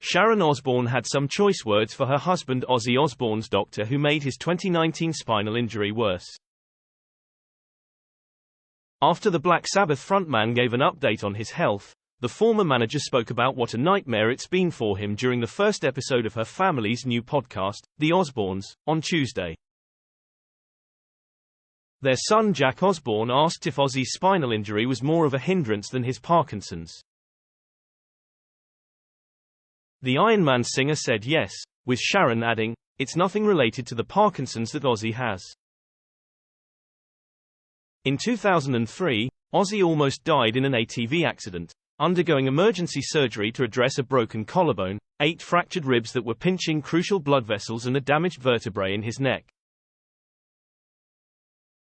Sharon Osbourne had some choice words for her husband Ozzy Osbourne's doctor who made his 2019 spinal injury worse. After the Black Sabbath frontman gave an update on his health, the former manager spoke about what a nightmare it's been for him during the first episode of her family's new podcast, The Osbournes, on Tuesday. Their son Jack Osbourne asked if Ozzy's spinal injury was more of a hindrance than his Parkinson's. The Iron Man singer said yes, with Sharon adding, "It's nothing related to the Parkinson's that Ozzy has." In 2003, Ozzy almost died in an ATV accident, undergoing emergency surgery to address a broken collarbone, 8 fractured ribs that were pinching crucial blood vessels and a damaged vertebrae in his neck.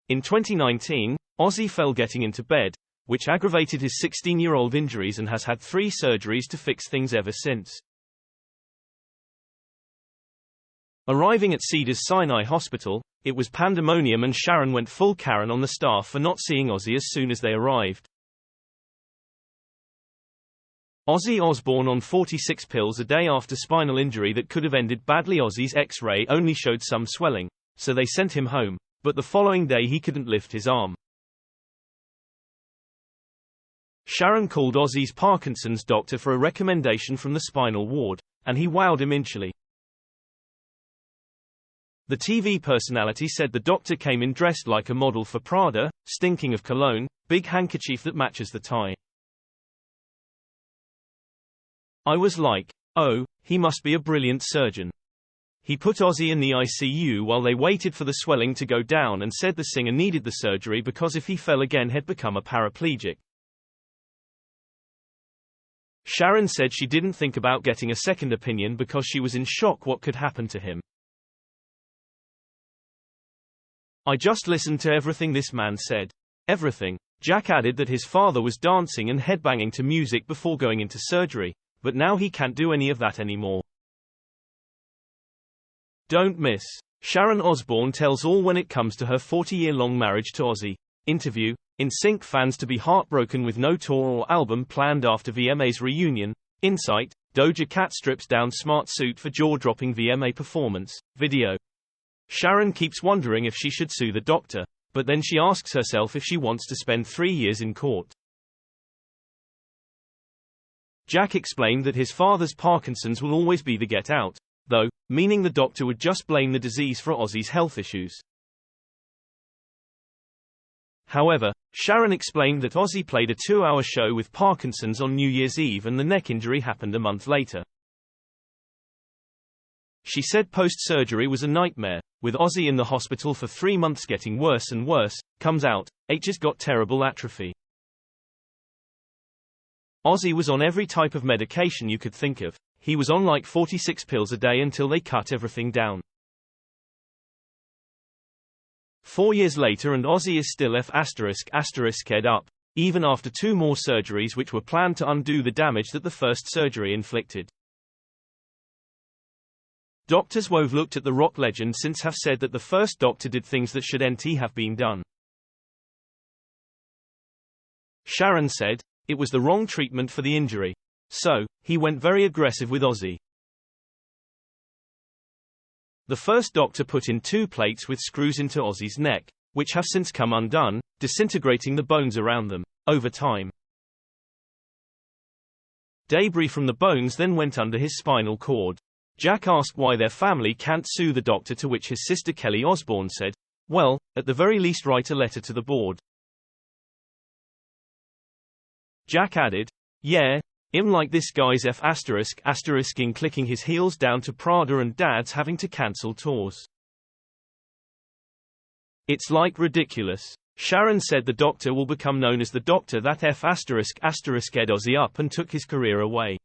In 2019, Ozzy fell getting into bed, which aggravated his 16-year-old injuries and has had 3 surgeries to fix things ever since. Arriving at Cedars-Sinai Hospital, it was pandemonium and Sharon went full Karen on the staff for not seeing Ozzy as soon as they arrived. Ozzy Osbourne on 46 pills a day after spinal injury that could have ended badly. Ozzy's X-ray only showed some swelling, so they sent him home, but the following day he couldn't lift his arm. Sharon called Ozzy's Parkinson's doctor for a recommendation from the spinal ward, and he wowed him initially. The TV personality said the doctor came in dressed like a model for Prada, stinking of cologne, big handkerchief that matches the tie. "I was like, oh, he must be a brilliant surgeon." He put Ozzy in the ICU while they waited for the swelling to go down and said the singer needed the surgery because if he fell again he'd become a paraplegic. Sharon said she didn't think about getting a second opinion because she was in shock what could happen to him. "I just listened to everything this man said. Everything." Jack added that his father was dancing and headbanging to music before going into surgery, but now he can't do any of that anymore. Don't miss. Sharon Osbourne tells all when it comes to her 40-year-long marriage to Ozzy. Interview: NSYNC fans to be heartbroken with no tour or album planned after VMA's reunion. Insight: Doja Cat strips down smart suit for jaw-dropping VMA performance. Video. Sharon keeps wondering if she should sue the doctor, but then she asks herself if she wants to spend 3 years in court. Jack explained that his father's Parkinson's will always be the get out, though, meaning the doctor would just blame the disease for Ozzy's health issues. However, Sharon explained that Ozzy played a 2-hour show with Parkinson's on New Year's Eve and the neck injury happened a month later. She said post-surgery was a nightmare, with Ozzy in the hospital for 3 months getting worse and worse. Comes out, H's got terrible atrophy. Ozzy was on every type of medication you could think of. He was on like 46 pills a day until they cut everything down. 4 years later and Ozzy is still F***ed up, even after 2 more surgeries which were planned to undo the damage that the first surgery inflicted. Doctors who have looked at the rock legend since have said that the first doctor did things that shouldn't have been done. Sharon said, "It was the wrong treatment for the injury. So, he went very aggressive with Ozzy. The first doctor put in 2 plates with screws into Ozzy's neck, which have since come undone, disintegrating the bones around them, over time. Debris from the bones then went under his spinal cord." Jack asked why their family can't sue the doctor, to which his sister Kelly Osbourne said, "Well, at the very least write a letter to the board." Jack added, "Yeah, him like this guy's F***ing clicking his heels down to Prada and dad's having to cancel tours. It's like ridiculous." Sharon said the doctor will become known as the doctor that F***ed Ozzy up and took his career away.